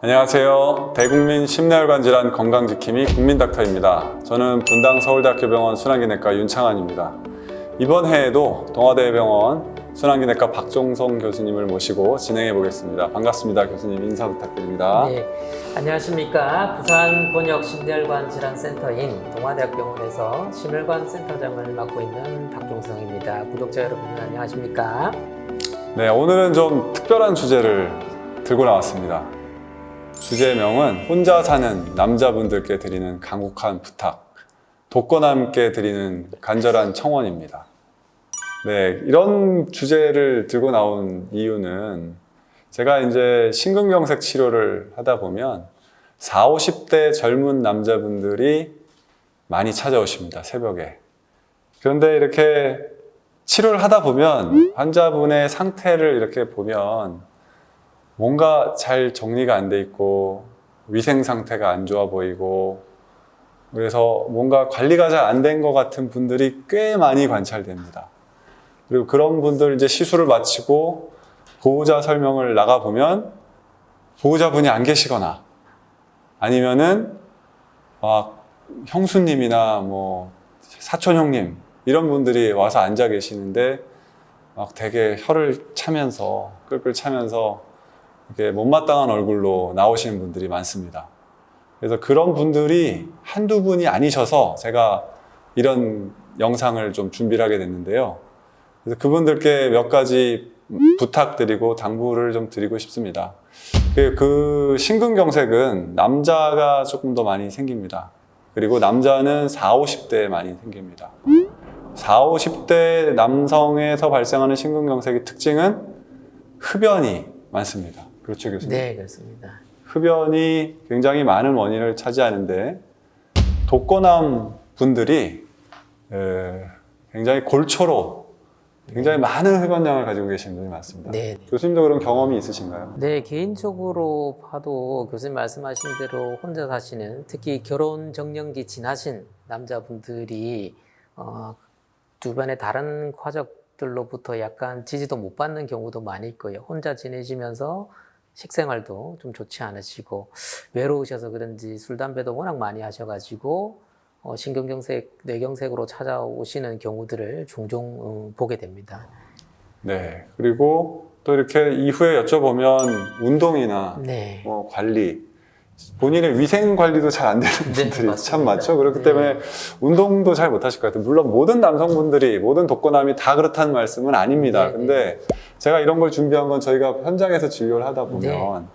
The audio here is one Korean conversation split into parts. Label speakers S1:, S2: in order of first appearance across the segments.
S1: 안녕하세요. 대국민 심내혈관 질환 건강지킴이 국민닥터입니다. 저는 분당 서울대학교병원 순환기내과 윤창환입니다. 이번 해에도 동아대병원 순환기내과 박종성 교수님을 모시고 진행해 보겠습니다. 반갑습니다. 교수님 인사 부탁드립니다.
S2: 네, 안녕하십니까. 부산 본역 심혈관 질환센터인 동아대학병원에서 심혈관 센터장을 맡고 있는 박종성입니다. 구독자 여러분 안녕하십니까.
S1: 네, 오늘은 좀 특별한 주제를 들고 나왔습니다. 주제명은 혼자 사는 남자분들께 드리는 간곡한 부탁, 독거남께 드리는 간절한 청원입니다. 네, 이런 주제를 들고 나온 이유는 제가 이제 심근경색 치료를 하다 보면 40, 50대 젊은 남자분들이 많이 찾아오십니다, 새벽에. 그런데 이렇게 치료를 하다 보면 환자분의 상태를 이렇게 보면 뭔가 잘 정리가 안 돼 있고 위생 상태가 안 좋아 보이고 그래서 뭔가 관리가 잘 안 된 것 같은 분들이 꽤 많이 관찰됩니다. 그리고 그런 분들 이제 시술을 마치고 보호자 설명을 나가보면 보호자분이 안 계시거나 아니면은 막 형수님이나 뭐 사촌 형님 이런 분들이 와서 앉아 계시는데 막 되게 혀를 차면서 끌끌 차면서 이렇게 못마땅한 얼굴로 나오시는 분들이 많습니다. 그래서 그런 분들이 한두 분이 아니셔서 제가 이런 영상을 좀 준비를 하게 됐는데요. 그래서 그분들께 몇 가지 부탁드리고 당부를 좀 드리고 싶습니다. 그 심근경색은 남자가 조금 더 많이 생깁니다. 그리고 남자는 40, 50대에 많이 생깁니다. 40, 50대 남성에서 발생하는 심근경색의 특징은 흡연이 많습니다. 그렇죠, 교수님?
S2: 네, 그렇습니다.
S1: 흡연이 굉장히 많은 원인을 차지하는데 독거남 분들이 굉장히 골초로 굉장히 많은 흡연량을 가지고 계시는 분이 많습니다.
S2: 네.
S1: 교수님도 그런 경험이 있으신가요?
S2: 네, 개인적으로 봐도 교수님 말씀하신 대로 혼자 사시는 특히 결혼 정년기 지나신 남자분들이 주변의 다른 가족들로부터 약간 지지도 못 받는 경우도 많이 있고요. 혼자 지내시면서 식생활도 좀 좋지 않으시고 외로우셔서 그런지 술, 담배도 워낙 많이 하셔가지고 심근경색, 뇌경색으로 찾아오시는 경우들을 종종 보게 됩니다.
S1: 네. 그리고 또 이렇게 이후에 여쭤보면 운동이나
S2: 네.
S1: 뭐 관리, 본인의 위생 관리도 잘 안 되는
S2: 네,
S1: 분들이
S2: 맞습니다.
S1: 참 많죠. 그렇기
S2: 네.
S1: 때문에 운동도 잘 못하실 것 같아요. 물론 모든 남성분들이, 모든 독거남이 다 그렇다는 말씀은 아닙니다.
S2: 네,
S1: 근데 제가 이런 걸 준비한 건 저희가 현장에서 진료를 하다 보면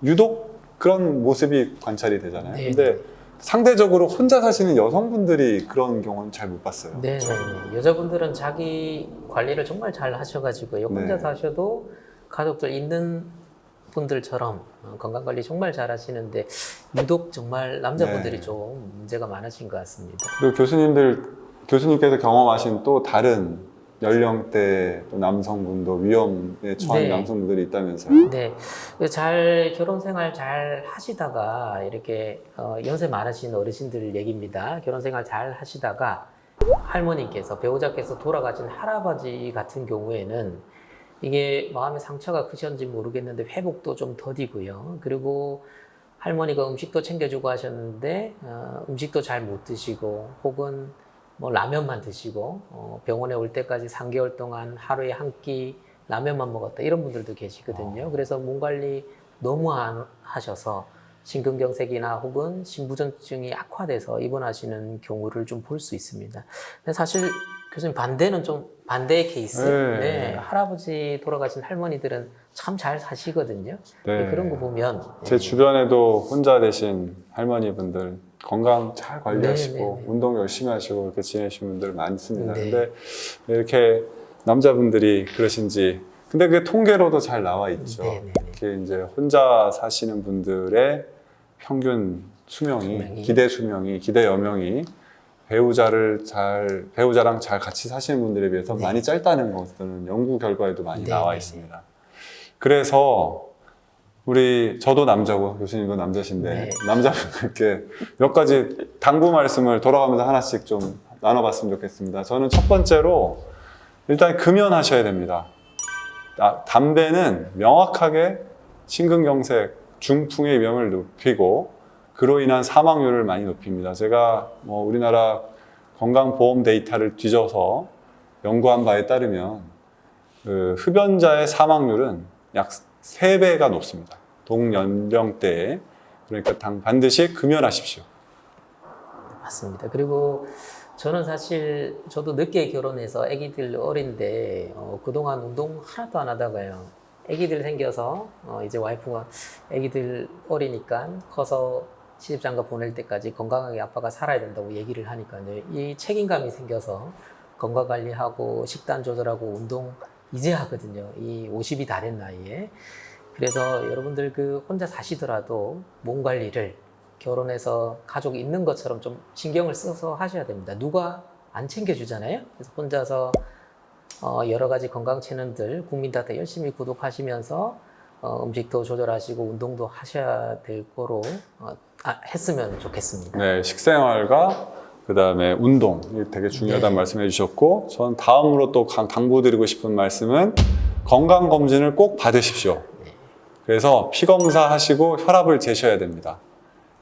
S2: 네.
S1: 유독 그런 모습이 관찰이 되잖아요.
S2: 네,
S1: 근데 상대적으로 혼자 사시는 여성분들이 그런 경우는 잘 못 봤어요.
S2: 네, 네. 여자분들은 자기 관리를 정말 잘 하셔가지고요. 혼자
S1: 네.
S2: 사셔도 가족들 있는 분들처럼 건강관리 정말 잘 하시는데 유독 정말 남자분들이
S1: 네.
S2: 좀 문제가 많으신 것 같습니다.
S1: 그리고 교수님께서 경험하신 또 다른 연령대 또 남성분도 위험에 처한
S2: 네.
S1: 남성분들이 있다면서요?
S2: 네, 결혼 생활 잘 하시다가 이렇게 연세 많으신 어르신들 얘기입니다. 결혼 생활 잘 하시다가 할머니께서 배우자께서 돌아가신 할아버지 같은 경우에는 이게 마음의 상처가 크셨는지 모르겠는데 회복도 좀 더디고요. 그리고 할머니가 음식도 챙겨주고 하셨는데 음식도 잘 못 드시고 혹은 뭐 라면만 드시고 병원에 올 때까지 3개월 동안 하루에 한 끼 라면만 먹었다 이런 분들도 계시거든요. 그래서 몸 관리 너무 안 하셔서 심근경색이나 혹은 심부전증이 악화돼서 입원하시는 경우를 좀 볼 수 있습니다. 근데 사실 교수님 반대는 좀 반대의 케이스.
S1: 네.
S2: 네, 할아버지 돌아가신 할머니들은 참 잘 사시거든요.
S1: 네.
S2: 그런 거 보면
S1: 제 주변에도 혼자 되신 할머니분들 건강 잘 관리하시고
S2: 네, 네, 네.
S1: 운동 열심히 하시고 이렇게 지내시는 분들 많습니다.
S2: 네.
S1: 근데 이렇게 남자분들이 그러신지 근데 그게 통계로도 잘 나와 있죠.
S2: 네, 네, 네.
S1: 이렇게 이제 혼자 사시는 분들의 평균 수명이 기대 여명이 배우자랑 잘 같이 사시는 분들에 비해서
S2: 네.
S1: 많이 짧다는 것들은 연구 결과에도 많이
S2: 네,
S1: 나와
S2: 네,
S1: 있습니다. 그래서 저도 남자고 교수님도 남자신데
S2: 네.
S1: 남자분들께 몇 가지 당부 말씀을 돌아가면서 하나씩 좀 나눠봤으면 좋겠습니다. 저는 첫 번째로 일단 금연하셔야 됩니다. 담배는 명확하게 심근경색 중풍의 위험을 높이고 그로 인한 사망률을 많이 높입니다. 제가 우리나라 건강보험 데이터를 뒤져서 연구한 바에 따르면 그 흡연자의 사망률은 약 3배가 높습니다. 동연령대에. 그러니까 반드시 금연하십시오.
S2: 맞습니다. 그리고 저는 사실 저도 늦게 결혼해서 아기들 어린데 그동안 운동 하나도 안 하다가요. 아기들 생겨서 이제 와이프가 아기들 어리니까 커서 시집장가 보낼 때까지 건강하게 아빠가 살아야 된다고 얘기를 하니까요. 이 책임감이 생겨서 건강 관리하고 식단 조절하고 운동 이제 하거든요. 이 50이 다 된 나이에. 그래서 여러분들 그 혼자 사시더라도 몸 관리를 결혼해서 가족이 있는 것처럼 좀 신경을 써서 하셔야 됩니다. 누가 안 챙겨주잖아요. 그래서 혼자서 여러 가지 건강 채널들 국민다트 열심히 구독하시면서 음식도 조절하시고 운동도 하셔야 될 거로 했으면 좋겠습니다.
S1: 네, 식생활과 그다음에 운동 이게 되게 중요하다는
S2: 네.
S1: 말씀해 주셨고 전 다음으로 또 당부드리고 싶은 말씀은 건강검진을 꼭 받으십시오. 그래서 피검사 하시고 혈압을 재셔야 됩니다.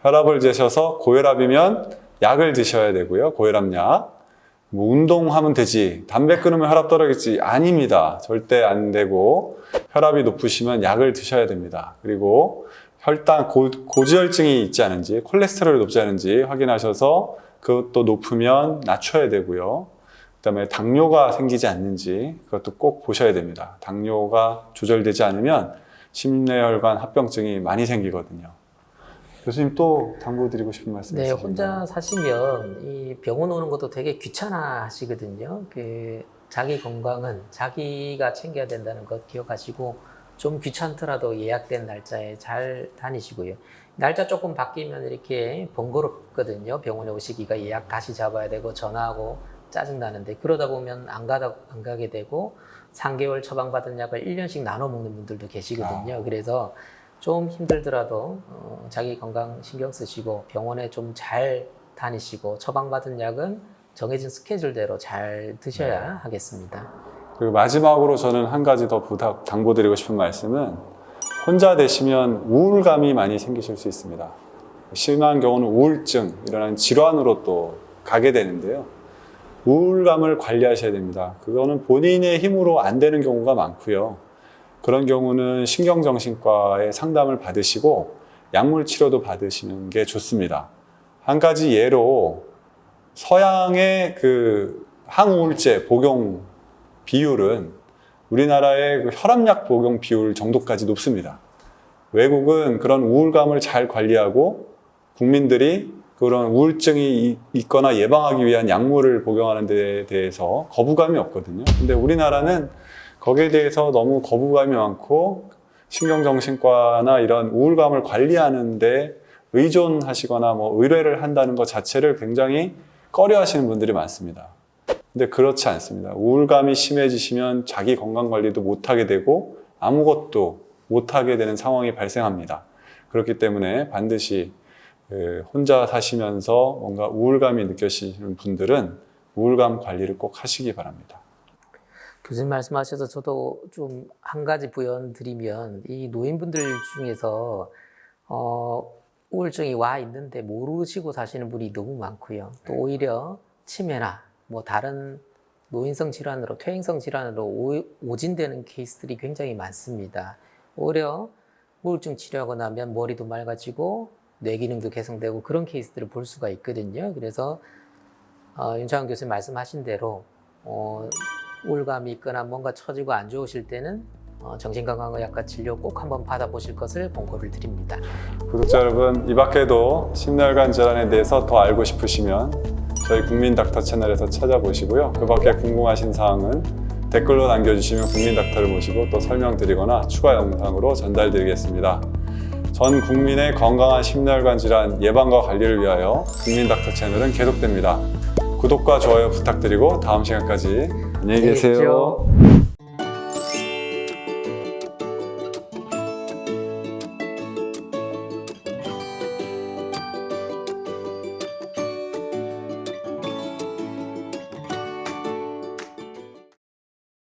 S1: 혈압을 재셔서 고혈압이면 약을 드셔야 되고요. 고혈압약. 운동하면 되지. 담배 끊으면 혈압 떨어지겠지. 아닙니다. 절대 안 되고 혈압이 높으시면 약을 드셔야 됩니다. 그리고 혈당 고지혈증이 있지 않은지 콜레스테롤이 높지 않은지 확인하셔서 그것도 높으면 낮춰야 되고요. 그다음에 당뇨가 생기지 않는지 그것도 꼭 보셔야 됩니다. 당뇨가 조절되지 않으면 심뇌혈관 합병증이 많이 생기거든요. 교수님 또 당부드리고 싶은 말씀
S2: 네,
S1: 있으신가요?
S2: 혼자 사시면 이 병원 오는 것도 되게 귀찮아 하시거든요. 그 자기 건강은 자기가 챙겨야 된다는 것 기억하시고 좀 귀찮더라도 예약된 날짜에 잘 다니시고요. 날짜 조금 바뀌면 이렇게 번거롭거든요. 병원에 오시기가 예약 다시 잡아야 되고 전화하고 짜증나는데 그러다 보면 안 가게 되고 3개월 처방받은 약을 1년씩 나눠 먹는 분들도 계시거든요. 그래서 좀 힘들더라도 자기 건강 신경 쓰시고 병원에 좀 잘 다니시고 처방받은 약은 정해진 스케줄대로 잘 드셔야 하겠습니다.
S1: 그리고 마지막으로 저는 한 가지 더 당부드리고 싶은 말씀은 혼자 되시면 우울감이 많이 생기실 수 있습니다. 심한 경우는 우울증이라는 질환으로 또 가게 되는데요. 우울감을 관리하셔야 됩니다. 그거는 본인의 힘으로 안 되는 경우가 많고요. 그런 경우는 신경정신과의 상담을 받으시고 약물 치료도 받으시는 게 좋습니다. 한 가지 예로 서양의 그 항우울제 복용 비율은 우리나라의 그 혈압약 복용 비율 정도까지 높습니다. 외국은 그런 우울감을 잘 관리하고 국민들이 그런 우울증이 있거나 예방하기 위한 약물을 복용하는 데 대해서 거부감이 없거든요. 근데 우리나라는 거기에 대해서 너무 거부감이 많고 신경정신과나 이런 우울감을 관리하는 데 의존하시거나 의뢰를 한다는 것 자체를 굉장히 꺼려 하시는 분들이 많습니다. 근데 그렇지 않습니다. 우울감이 심해지시면 자기 건강 관리도 못하게 되고 아무것도 못하게 되는 상황이 발생합니다. 그렇기 때문에 반드시 혼자 사시면서 뭔가 우울감이 느껴지시는 분들은 우울감 관리를 꼭 하시기 바랍니다.
S2: 교수님 말씀하셔서 저도 좀 한 가지 부연 드리면 이 노인분들 중에서 우울증이 와 있는데 모르시고 사시는 분이 너무 많고요. 또 오히려 치매나 다른 노인성 질환으로 퇴행성 질환으로 오진되는 케이스들이 굉장히 많습니다. 오히려 우울증 치료하고 나면 머리도 맑아지고 뇌 기능도 개선되고 그런 케이스들을 볼 수가 있거든요. 그래서 윤창원 교수님 말씀하신 대로 우울감이 있거나 뭔가 처지고 안 좋으실 때는 정신건강의학과 진료 꼭 한번 받아보실 것을 권고를 드립니다.
S1: 구독자 여러분, 이 밖에도 심혈관 질환에 대해서 더 알고 싶으시면 저희 국민닥터 채널에서 찾아보시고요. 그 밖에 궁금하신 사항은 댓글로 남겨주시면 국민닥터를 모시고 또 설명드리거나 추가 영상으로 전달드리겠습니다. 전 국민의 건강한 심혈관 질환 예방과 관리를 위하여 국민닥터 채널은 계속됩니다. 구독과 좋아요 부탁드리고 다음 시간까지 안녕히 계세요.